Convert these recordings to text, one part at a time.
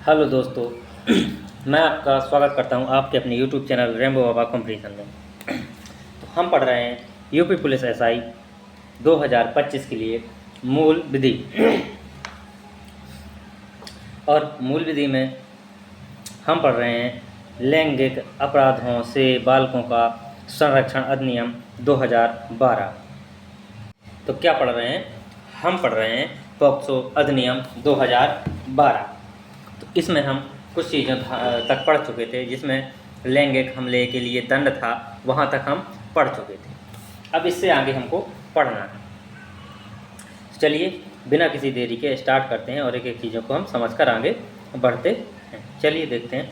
Hello दोस्तों। मैं आपका स्वागत करता हूं आपके अपने यूट्यूब चैनल रेम्बो बाबा कंपटीशन में। तो हम पढ़ रहे हैं यूपी पुलिस एसआई 2025 के लिए मूल विधि। और मूल विधि में हम पढ़ रहे हैं लैंगिक अपराधों से बालकों का संरक्षण अधिनियम 2012। तो क्या पढ़ रहे हैं? हम पढ़ रहे हैं पॉक्सो अधिनियम 2012। तो इसमें हम कुछ चीज़ों तक पढ़ चुके थे, जिसमें लैंगिक हमले के लिए दंड था, वहाँ तक हम पढ़ चुके थे। अब इससे आगे हमको पढ़ना है। चलिए बिना किसी देरी के स्टार्ट करते हैं और एक एक चीज़ों को हम समझकर आगे बढ़ते हैं। चलिए देखते हैं।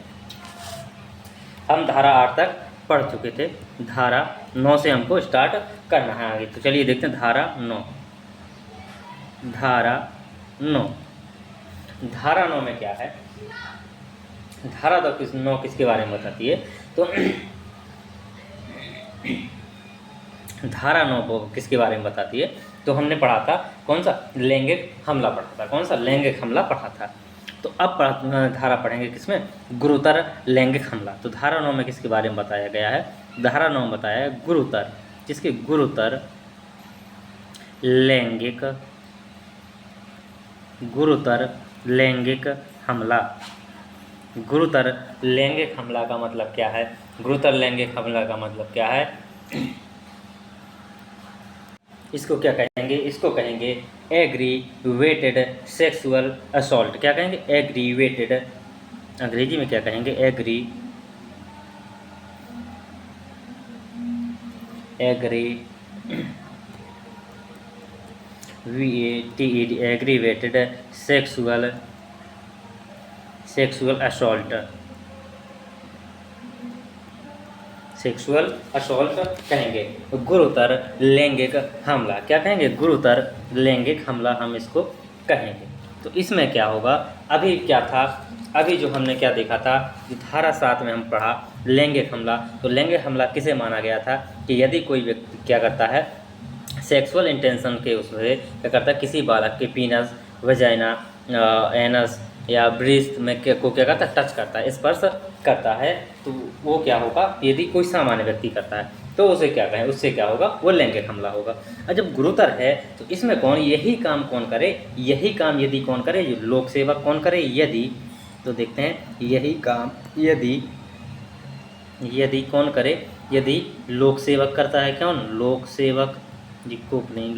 हम धारा 8 तक पढ़ चुके थे, धारा 9 से हमको स्टार्ट करना है आगे। तो चलिए देखते हैं धारा 9। धारा 9 में क्या है? धारा 9 किसके बारे में बताती है? तो धारा 9 किसके बारे में बताती है? तो हमने पढ़ा था कौन सा? लैंगिक हमला पढ़ा था। कौन सा? लैंगिक हमला पढ़ा था। तो अब धारा पढ़ेंगे किसमें? गुरुतर लैंगिक हमला। तो धारा 9 में किसके बारे में बताया गया है? धारा 9 में बताया है गुरुतर। किसके? गुरुतर लैंगिक हमला। गुरुतर लैंगिक हमला का मतलब क्या है? गुरुतर लैंगिक हमला का मतलब क्या है? इसको क्या कहेंगे? इसको कहेंगे एग्रीवेटेड सेक्सुअल असॉल्ट। क्या कहेंगे? एग्रीवेटेड। अंग्रेजी में क्या कहेंगे? Aggravated sexual assault. Sexual assault कहेंगे। गुरुतर लैंगिक हमला क्या कहेंगे? गुरुतर लैंगिक हमला हम इसको कहेंगे। तो इसमें क्या होगा? अभी क्या था? अभी जो हमने क्या देखा था, धारा 7 में हम पढ़ा लैंगिक हमला। तो लैंगिक हमला किसे माना गया था? कि यदि कोई व्यक्ति क्या करता है, सेक्सुअल इंटेंशन के उससे क्या करता है, किसी बालक के पीनस, वजाइना, एनस या ब्रेस्ट में को क्या करता है? टच करता है, स्पर्श करता है। तो वो क्या होगा? यदि कोई सामान्य व्यक्ति करता है तो उसे क्या कहें? उससे क्या होगा? वो लैंगिक हमला होगा। और जब गुरुतर है तो इसमें यही काम कौन करे? यही काम यदि कौन करे? लोक सेवक कौन करे? यदि, तो देखते हैं यही काम यदि कौन करे? यदि लोक सेवक करता है। कौन? लोक सेवक जी, कोप नहीं,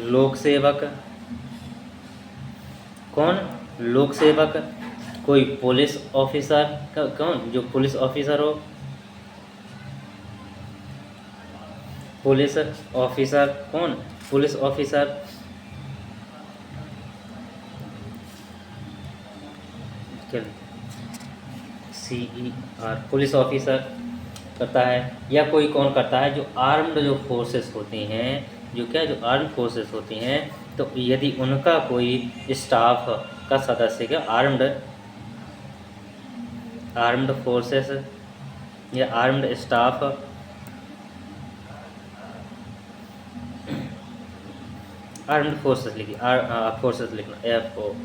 लोक सेवक। कौन? लोक सेवक। कोई पुलिस ऑफिसर। कौन? जो पुलिस ऑफिसर हो। Police officer. कौन? Police officer. CER, police officer करता है। या कोई कौन करता है? जो आर्म्ड जो फोर्सेस होती हैं, जो आर्म्ड फोर्सेस होती हैं, तो यदि उनका कोई स्टाफ का सदस्य क्या आर्म्ड फोर्सेस या आर्म्ड स्टाफ, आर्म्ड फोर्सेस लिखिए, फोर्सेस लिखना, FOCE,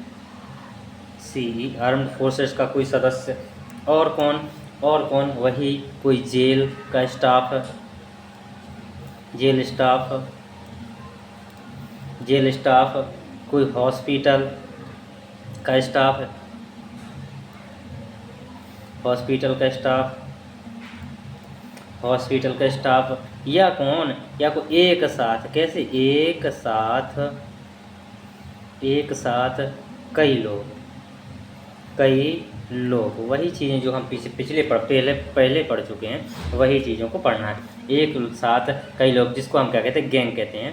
आर्म्ड फोर्सेस का कोई सदस्य। और कौन? वही कोई जेल का स्टाफ, जेल स्टाफ, कोई हॉस्पिटल का स्टाफ, हॉस्पिटल का स्टाफ। या कौन? या कोई एक साथ, कैसे? एक साथ कई लोग। वही चीज़ें जो हम पहले पढ़ चुके हैं, वही चीज़ों को पढ़ना है। एक साथ कई लोग, जिसको हम क्या कहते हैं? गैंग कहते हैं।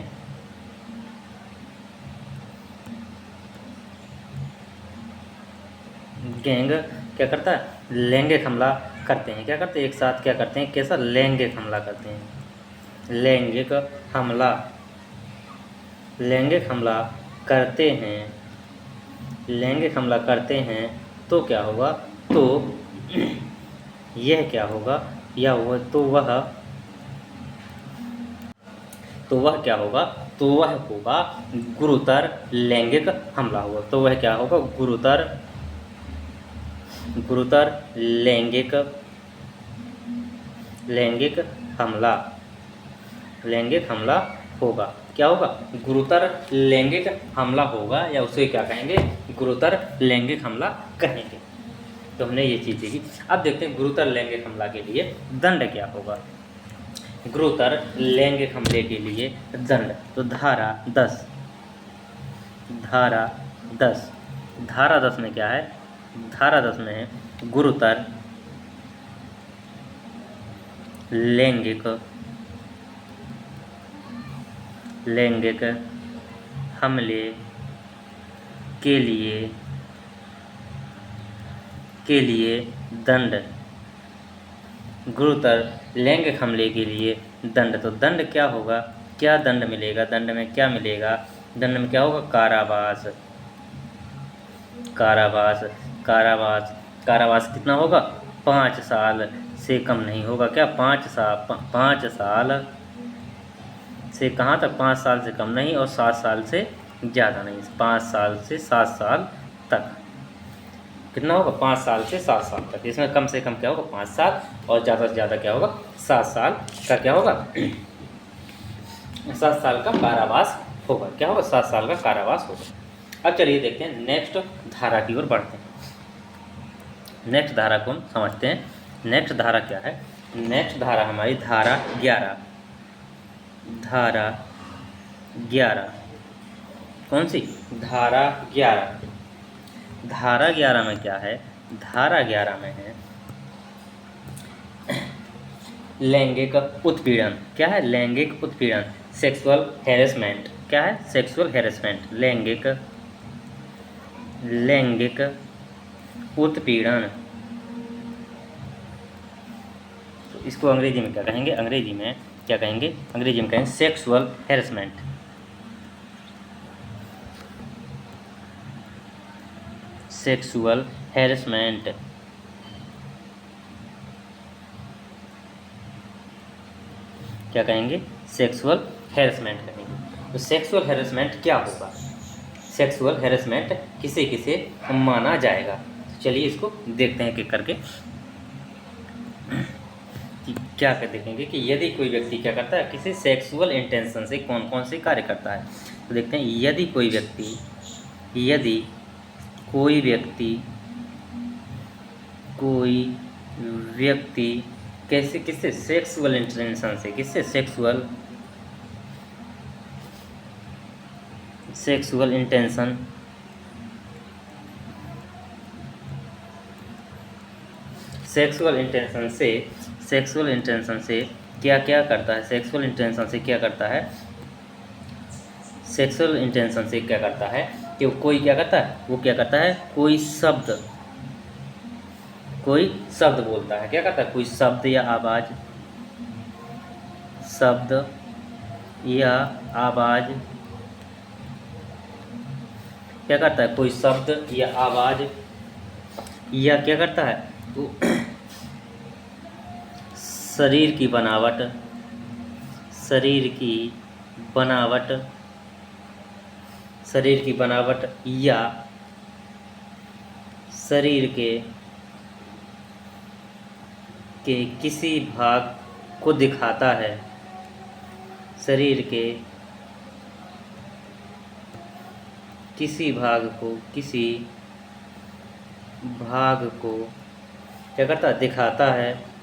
गैंग क्या करता है? लैंगिक हमला करते हैं। क्या करते हैं? एक साथ क्या करते हैं? कैसा? लैंगिक हमला करते हैं। लैंगिक हमला करते हैं। तो क्या होगा? तो यह क्या होगा? या वह क्या होगा? तो वह होगा गुरुतर लैंगिक हमला होगा। तो वह क्या होगा? गुरुतर लैंगिक हमला होगा। क्या होगा? गुरुतर लैंगिक हमला होगा, या उसे क्या कहेंगे? गुरुतर लैंगिक हमला कहेंगे। तो हमने ये चीज़ देखी। अब देखते हैं गुरुतर लैंगिक हमला के लिए दंड क्या होगा। गुरुतर लैंगिक हमले के लिए दंड, तो धारा 10 में क्या है? धारा 10 में है गुरुतर लैंगिक हमले के लिए दंड। गुरुतर लैंगिक हमले के लिए दंड, तो दंड क्या होगा? क्या दंड मिलेगा? दंड में क्या मिलेगा? दंड में क्या होगा? कारावास कितना होगा? 5 साल से कम नहीं होगा। क्या? 5 साल से कहाँ तक? 5 साल से कम नहीं और 7 साल से ज़्यादा नहीं। 5 साल से 7 साल तक कितना होगा? 5 साल से 7 साल तक। इसमें कम से कम क्या होगा? 5 साल, और ज़्यादा से ज़्यादा क्या होगा? 7 साल का क्या होगा? 7 साल का कारावास होगा। क्या होगा? 7 साल का कारावास होगा। अब चलिए देखते हैं नेक्स्ट धारा की ओर बढ़ते हैं। नेक्स्ट धारा को हम समझते हैं। नेक्स्ट धारा क्या है? नेक्स्ट धारा हमारी धारा 11। कौन सी? धारा 11। धारा 11 में क्या है? धारा 11 में है लैंगिक उत्पीड़न। क्या है? लैंगिक उत्पीड़न, सेक्सुअल हैरेसमेंट। क्या है? सेक्सुअल हैरेसमेंट, लैंगिक उत्पीड़न। तो इसको अंग्रेजी में क्या कहेंगे? अंग्रेजी में कहेंगे सेक्सुअल हैरेसमेंट। Sexual harassment. क्या कहेंगे? सेक्सुअल हैरेसमेंट कहेंगे। तो सेक्सुअल हैरेसमेंट क्या होगा? सेक्सुअल हैरेसमेंट किसे किसे माना जाएगा? तो चलिए इसको देखते हैं एक करके कि क्या कर देखेंगे कि यदि कोई व्यक्ति क्या करता है, किसी सेक्सुअल इंटेंशन से कौन कौन से कार्य करता है। तो देखते हैं यदि कोई व्यक्ति कैसे, किससे? सेक्सुअल इंटेंशन से। किससे? सेक्सुअल इंटेंशन से क्या करता है? सेक्सुअल इंटेंशन से क्या करता है कि कोई क्या करता है? कोई शब्द बोलता है। क्या करता है? कोई शब्द या आवाज़ क्या करता है? कोई शब्द या आवाज़, या क्या करता है? तो शरीर की बनावट या शरीर के किसी भाग को दिखाता है। शरीर के किसी भाग को क्या करता है? दिखाता है।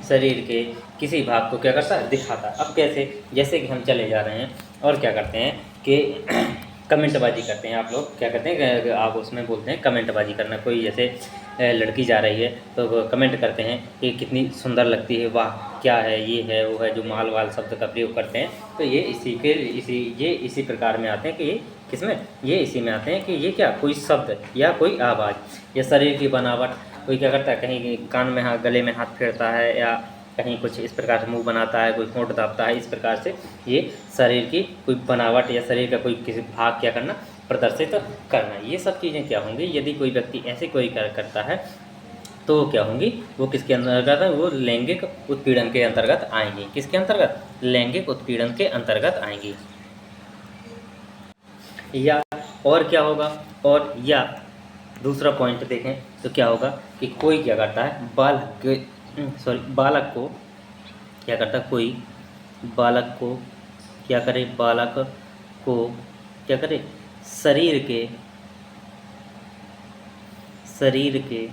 शरीर के किसी भाग को क्या करता है? दिखाता है। अब कैसे? जैसे कि हम चले जा रहे हैं और क्या करते हैं कि कमेंटबाजी करते हैं। आप लोग क्या करते हैं कि आप उसमें बोलते हैं कमेंटबाजी करना। कोई जैसे लड़की जा रही है तो कमेंट करते हैं कि कितनी सुंदर लगती है, वाह क्या है, ये है वो है, जो माल वाल शब्द का प्रयोग करते हैं। तो ये इसी प्रकार में आते हैं कि ये किसमें? ये इसी में आते हैं कि ये क्या? कोई शब्द या कोई आवाज़ या शरीर की बनावट। कोई क्या करता है? कहीं कान में हाथ, गले में हाथ फेरता है, या कहीं कुछ इस प्रकार से मुंह बनाता है, कोई होंठ दाबता है। इस प्रकार से ये शरीर की कोई बनावट या शरीर का कोई किसी भाग क्या करना? प्रदर्शित करना। ये सब चीज़ें क्या होंगी? यदि कोई व्यक्ति ऐसे कोई कार्य करता है तो वो क्या होंगी, वो किसके अंतर्गत है, वो लैंगिक उत्पीड़न के अंतर्गत आएंगी। किसके अंतर्गत, लैंगिक उत्पीड़न के अंतर्गत आएंगी। या और क्या होगा, और या दूसरा पॉइंट देखें तो क्या होगा कि कोई क्या करता है, बालक को क्या करता है, कोई बालक को क्या करे, बालक को क्या करे, शरीर के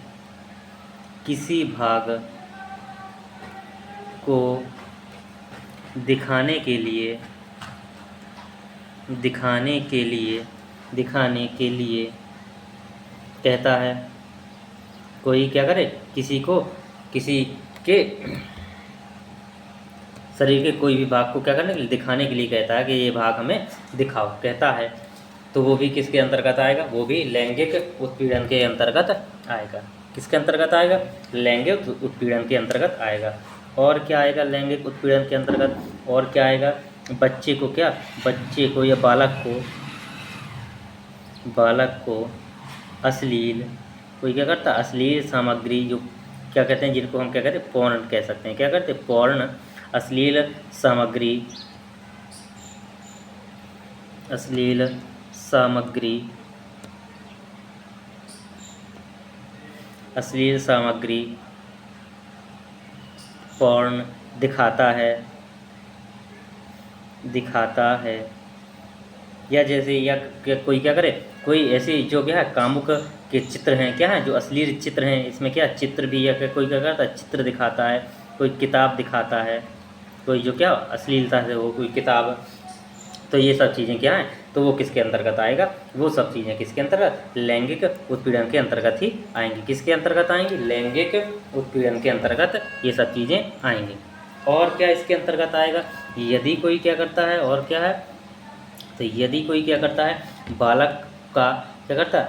किसी भाग को दिखाने के लिए कहता है। कोई क्या करे, किसी के शरीर के कोई भी भाग को क्या करने के लिए, दिखाने के लिए कहता है कि ये भाग हमें दिखाओ, कहता है। तो वो भी किसके अंतर्गत आएगा, वो भी लैंगिक उत्पीड़न के अंतर्गत आएगा। किसके अंतर्गत आएगा, लैंगिक उत्पीड़न के अंतर्गत आएगा। और क्या आएगा लैंगिक उत्पीड़न के अंतर्गत, और क्या आएगा, बच्चे को या बालक को अश्लील, कोई क्या करता, अश्लील सामग्री, जो क्या कहते हैं, जिनको हम क्या कहते हैं, पोर्न कह सकते हैं, क्या करते हैं, पोर्न, अश्लील सामग्री पोर्न दिखाता है। या जैसे, या कोई क्या करे, कोई ऐसी जो क्या है, कामुक के चित्र हैं, क्या है, जो अश्लील चित्र हैं, इसमें क्या चित्र भी, या कोई क्या करता है, चित्र दिखाता है, कोई किताब दिखाता है, कोई जो क्या अश्लीलता से वो कोई किताब, तो ये सब चीज़ें क्या हैं, तो वो किसके अंतर्गत आएगा, वो सब चीज़ें किसके अंतर्गत, लैंगिक उत्पीड़न के अंतर्गत ही आएंगी। किसके अंतर्गत आएंगी, लैंगिक उत्पीड़न के अंतर्गत ये सब चीज़ें आएंगी। और क्या इसके अंतर्गत आएगा, यदि कोई क्या करता है, और क्या है, तो यदि कोई क्या करता है, बालक का क्या करता है,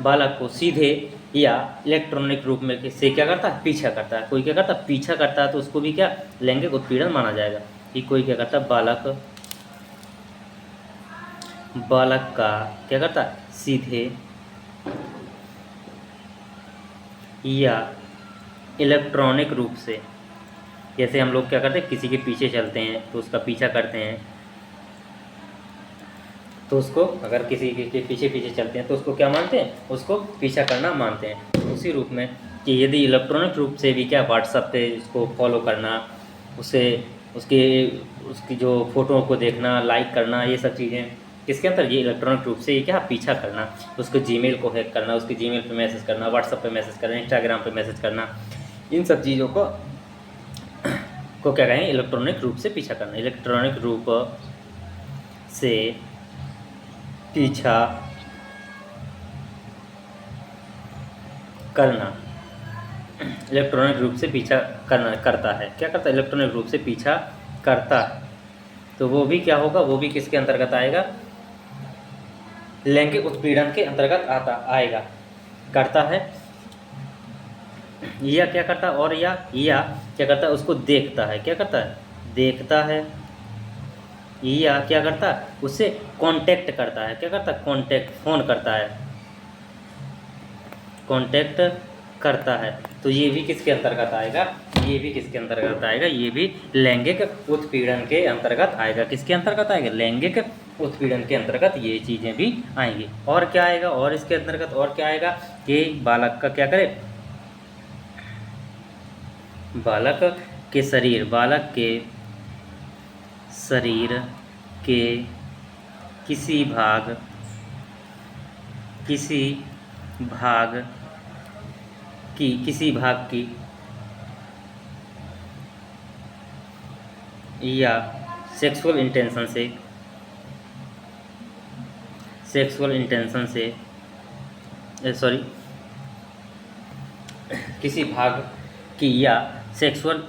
बालक को सीधे या इलेक्ट्रॉनिक रूप में से क्या करता है, पीछा करता है। कोई क्या करता है, पीछा करता है, तो उसको भी क्या लैंगिक उत्पीड़न माना जाएगा। कि कोई क्या करता है, बालक का क्या करता है, सीधे या इलेक्ट्रॉनिक रूप से, जैसे हम लोग क्या करते हैं, किसी के पीछे चलते हैं तो उसका पीछा करते हैं, तो उसको अगर किसी के पीछे चलते हैं तो उसको क्या मानते हैं, उसको पीछा करना मानते हैं। उसी रूप में कि यदि इलेक्ट्रॉनिक रूप से भी क्या, व्हाट्सएप पे उसको फॉलो करना, उसे उसकी जो फ़ोटो को देखना, लाइक करना, ये सब चीज़ें किसके अंदर, ये इलेक्ट्रॉनिक रूप से ये क्या पीछा करना, उसको जीमेल को हैक करना, उसके जीमेल पे मैसेज करना, व्हाट्सएप पे मैसेज करना, इंस्टाग्राम पे मैसेज करना, इन सब चीज़ों को क्या कहें, इलेक्ट्रॉनिक रूप से पीछा करना। इलेक्ट्रॉनिक रूप से पीछा करना, इलेक्ट्रॉनिक रूप से पीछा करता है, क्या करता है, इलेक्ट्रॉनिक रूप से पीछा करता है। तो वो भी क्या होगा, वो भी किसके अंतर्गत आएगा, लैंगिक उत्पीड़न के अंतर्गत आएगा, करता है। या क्या करता है, और या क्या करता है, उसको देखता है, क्या करता है, देखता है। या क्या करता है, उससे कांटेक्ट करता है, क्या करता है, कांटेक्ट, फ़ोन करता है, कांटेक्ट करता है। तो ये भी किसके अंतर्गत आएगा, ये भी किसके अंतर्गत आएगा, ये भी लैंगिक उत्पीड़न के अंतर्गत आएगा। किसके अंतर्गत आएगा, लैंगिक उत्पीड़न के अंतर्गत ये चीज़ें भी आएंगी। और क्या आएगा, और इसके अंतर्गत और क्या आएगा कि बालक का क्या करे, बालक के शरीर के किसी भाग की या सेक्सुअल इंटेंशन से किसी भाग की या सेक्सुअल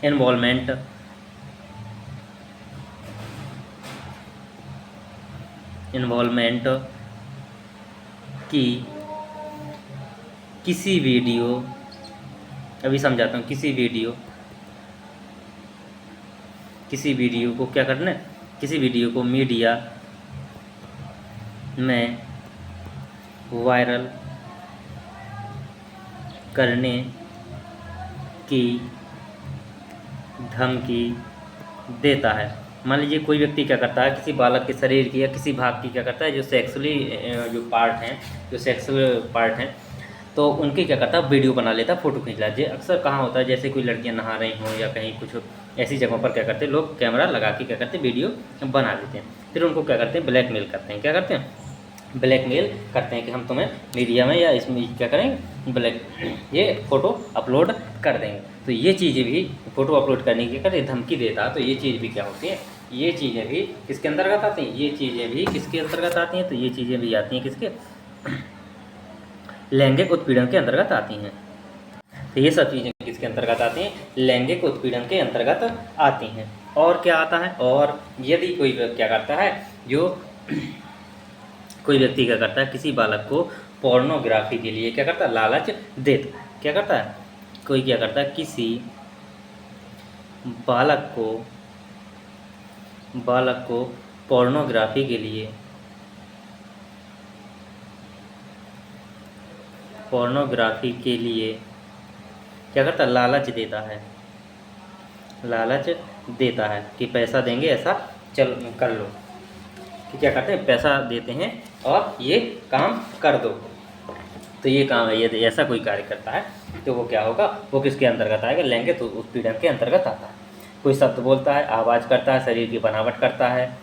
इन्वॉल्वमेंट की किसी वीडियो, अभी समझाता हूँ, किसी वीडियो को क्या करना है, किसी वीडियो को मीडिया में वायरल करने की धमकी देता है। मान लीजिए कोई व्यक्ति क्या करता है, किसी बालक के शरीर की या किसी भाग की क्या करता है, जो सेक्सुअली जो पार्ट हैं, जो सेक्सुअल पार्ट हैं, तो उनकी क्या करता है वीडियो बना लेता है, फ़ोटो खींच लेता है। अक्सर कहाँ होता है, जैसे कोई लड़कियां नहा रही हों या कहीं कुछ ऐसी जगहों पर क्या करते हैं लोग, कैमरा लगा के क्या करते हैं वीडियो बना लेते हैं। फिर उनको क्या करते हैं, ब्लैकमेल करते हैं। क्या करते हैं, ब्लैकमेल करते हैं कि हम तुम्हें मीडिया में या इसमें क्या करेंगे, ये फ़ोटो अपलोड कर देंगे। तो ये चीज़ें भी फ़ोटो अपलोड करने की क्या धमकी देता है। तो ये चीज़ भी क्या होती है, ये चीज़ें भी किसके अंतर्गत आती हैं, ये चीज़ें भी किसके अंतर्गत आती हैं, तो ये चीज़ें भी आती हैं किसके, लैंगिक उत्पीड़न के अंतर्गत आती हैं। तो ये सब चीज़ें किसके अंतर्गत आती हैं, लैंगिक उत्पीड़न के अंतर्गत आती हैं। और क्या आता है, और यदि कोई क्या करता है, जो कोई व्यक्ति क्या करता है, किसी बालक को पोर्नोग्राफी के लिए क्या करता है, लालच देता है। क्या करता है, कोई क्या करता है, किसी बालक को पोर्नोग्राफी के लिए क्या करता है, लालच देता है कि पैसा देंगे, ऐसा चल कर लो, कि क्या करते हैं, पैसा देते हैं और ये काम कर दो। तो ये काम है, यदि ऐसा कोई कार्य करता है तो वो क्या होगा, वो किसके अंतर्गत आएगा, लैंगिक उत्पीड़न के अंतर्गत आता है। कोई शब्द बोलता है, आवाज़ करता है, शरीर की बनावट करता है,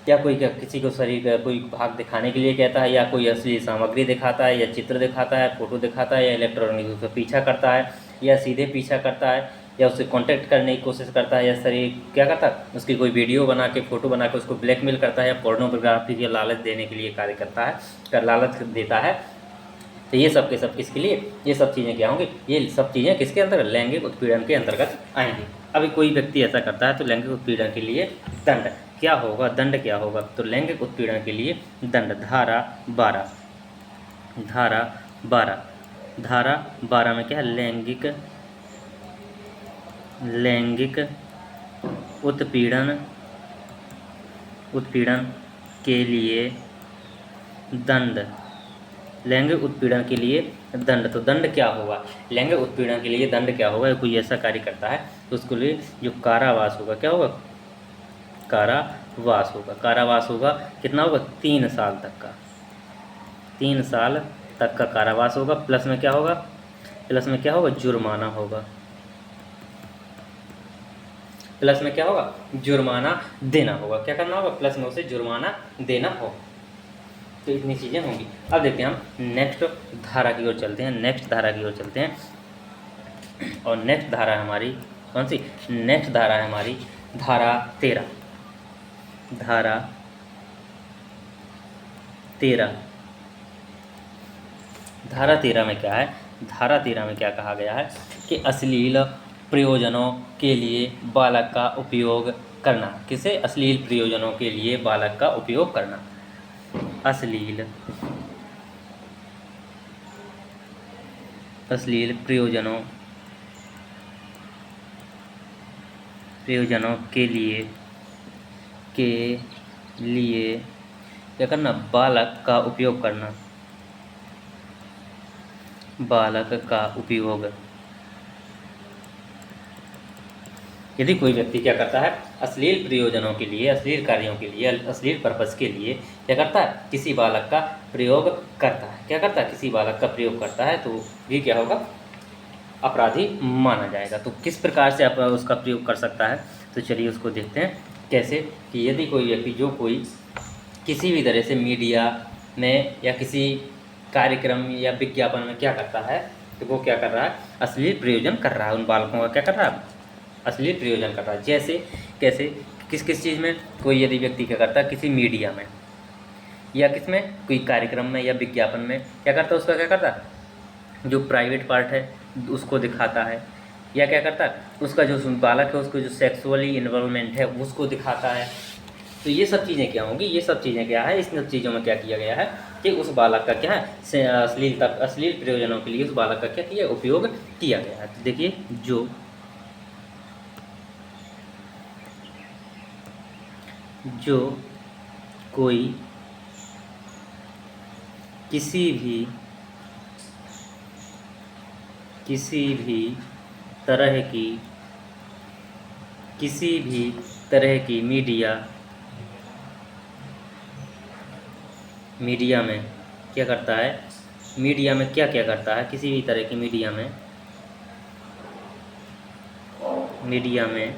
या कोई क्या किसी को शरीर का कोई भाग दिखाने के लिए कहता है, या कोई असली सामग्री दिखाता है, या चित्र दिखाता है, फोटो दिखाता है, या इलेक्ट्रॉनिक उसका पीछा करता है, या सीधे पीछा करता है, या उससे कांटेक्ट करने की कोशिश करता है, या शरीर क्या करता है, उसकी कोई वीडियो बना के फ़ोटो बना के उसको ब्लैकमेल करता है, या पोर्नोग्राफी के लालच देने के लिए कार्य करता है, कर लालच देता है। तो ये सब के सब किसके लिए, ये सब चीज़ें क्या होंगी, ये सब चीज़ें किसके अंतर्गत, लैंगिक उत्पीड़न के अंतर्गत आएंगी। अभी कोई व्यक्ति ऐसा करता है तो लैंगिक उत्पीड़न के लिए दंड क्या होगा, दंड क्या होगा, तो लैंगिक उत्पीड़न के लिए दंड धारा 12 में क्या है, लैंगिक उत्पीड़न के लिए दंड, लैंगिक उत्पीड़न के लिए दंड। तो दंड क्या होगा, लैंगिक उत्पीड़न के लिए दंड क्या होगा, कोई ऐसा कार्य करता है तो उसके लिए जो कारावास होगा, क्या होगा, कारावास होगा, कितना होगा, 3 साल तक का, 3 साल तक का कारावास होगा। प्लस में क्या होगा, जुर्माना होगा, प्लस में क्या होगा, जुर्माना देना होगा। क्या करना होगा, प्लस में उसे जुर्माना देना होगा। तो इतनी चीज़ें होंगी। अब देखते हैं हम नेक्स्ट धारा की ओर चलते हैं, और नेक्स्ट धारा हमारी कौन सी, नेक्स्ट धारा है हमारी धारा 13 धारा 13 में क्या है, धारा 13 में क्या कहा गया है कि अश्लील प्रयोजनों के लिए बालक का उपयोग करना। किसे, अश्लील प्रयोजनों के लिए बालक का उपयोग करना, अश्लील प्रयोजनों के लिए क्या करना, बालक का उपयोग। यदि कोई व्यक्ति क्या करता है, अश्लील प्रयोजनों के लिए, अश्लील कार्यों के लिए, अश्लील पर्पस के लिए क्या करता है, किसी बालक का प्रयोग करता है, क्या करता है, किसी बालक का प्रयोग करता है, तो ये क्या होगा, अपराधी माना जाएगा। तो किस प्रकार से उसका प्रयोग कर सकता है, तो चलिए उसको देखते हैं कैसे, कि यदि कोई व्यक्ति जो कोई किसी भी तरह से मीडिया में या किसी कार्यक्रम या विज्ञापन में क्या करता है, तो वो क्या कर रहा है, अश्लील प्रयोजन कर रहा है, उन बालकों का क्या कर रहा है, अश्लील प्रयोजन कर रहा है। जैसे कैसे, किस चीज़ में, कोई यदि व्यक्ति क्या करता है, किसी मीडिया में या किस में, कोई कार्यक्रम में या विज्ञापन में क्या करता है, उसका क्या करता है, जो प्राइवेट पार्ट है उसको दिखाता है, या क्या करता है, उसका जो बालक है उसको जो सेक्सुअली इन्वॉल्वमेंट है उसको दिखाता है। तो ये सब चीज़ें क्या होंगी, ये सब चीज़ें क्या है, इस सब चीज़ों में क्या किया गया है कि उस बालक का क्या है, अश्लील प्रयोजनों के लिए उस बालक का क्या किया, उपयोग किया गया है। तो देखिए, जो कोई किसी भी तरह की मीडिया में क्या करता है, मीडिया में क्या क्या करता है, किसी भी तरह की मीडिया में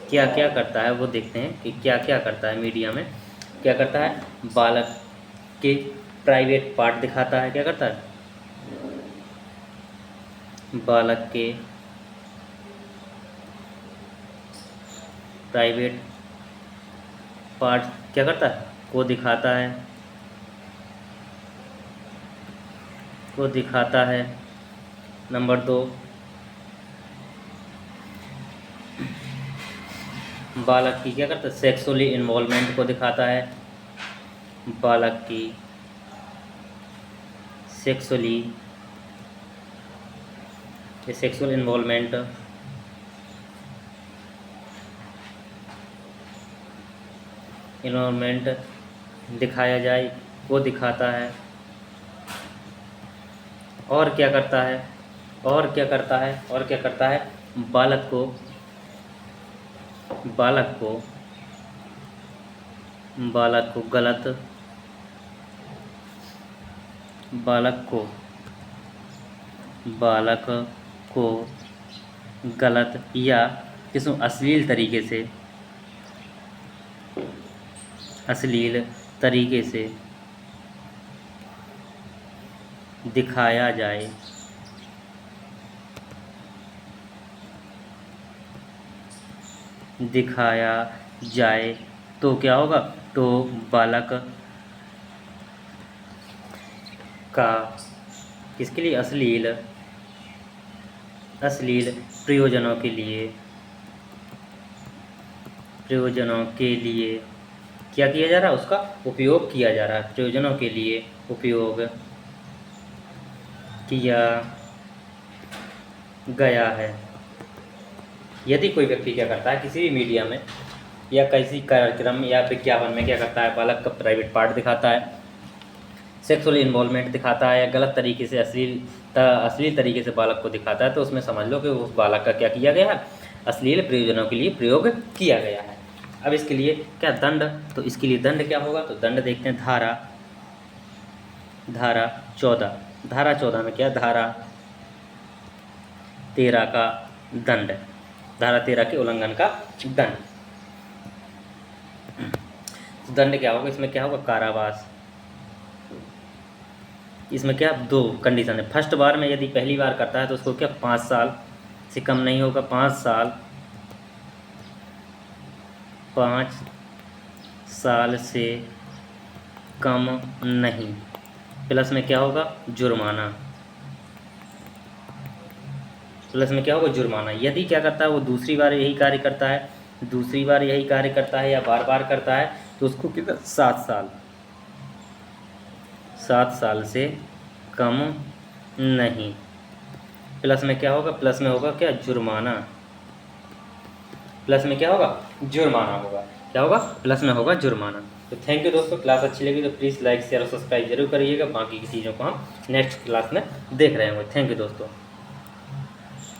क्या क्या करता है, वो देखते हैं कि क्या क्या करता है। मीडिया में क्या करता है, बालक के प्राइवेट पार्ट दिखाता है। क्या करता है, बालक के प्राइवेट पार्ट क्या करता है, को दिखाता है। नंबर 2, बालक की क्या करता है, सेक्सुअली इन्वॉल्वमेंट को दिखाता है। बालक की सेक्सुअल इन्वॉल्वमेंट दिखाया जाए, को दिखाता है। और क्या करता है, बालक को गलत या किसी अश्लील तरीके से दिखाया जाए तो क्या होगा, तो बालक का किसके लिए, अश्लील प्रयोजनों के लिए क्या किया जा रहा है, उसका उपयोग किया जा रहा है, प्रयोजनों के लिए उपयोग किया गया है। यदि कोई व्यक्ति क्या करता है, किसी भी मीडिया में या किसी कार्यक्रम या विज्ञापन में क्या करता है, बालक का प्राइवेट पार्ट दिखाता है, सेक्सुअल इन्वॉल्वमेंट दिखाता है, या गलत तरीके से अश्लील तरीके से बालक को दिखाता है, तो उसमें समझ लो कि उस बालक का क्या किया गया है, अश्लील प्रयोजनों के लिए प्रयोग किया गया है। अब इसके लिए क्या दंड, तो इसके लिए दंड क्या होगा, तो दंड देखते हैं। धारा 14 में क्या, धारा 13 का दंड, धारा 13 के उल्लंघन का दंड। तो दंड क्या होगा, इसमें क्या होगा, कारावास। इसमें क्या 2 कंडीशन है। फर्स्ट बार में यदि पहली बार करता है तो उसको क्या 5 साल से कम नहीं होगा, 5 साल से कम नहीं, प्लस में क्या होगा, जुर्माना। यदि क्या करता है, वो दूसरी बार यही कार्य करता है या बार बार करता है, तो उसको कितना 7 साल से कम नहीं, प्लस में क्या होगा, क्या, जुर्माना। प्लस में क्या होगा, जुर्माना होगा। क्या होगा, प्लस में होगा जुर्माना। तो थैंक यू दोस्तों, क्लास अच्छी लगी तो प्लीज़ लाइक शेयर और सब्सक्राइब जरूर करिएगा। बाकी की चीज़ों को हम नेक्स्ट क्लास में देख रहे होंगे। थैंक यू दोस्तों।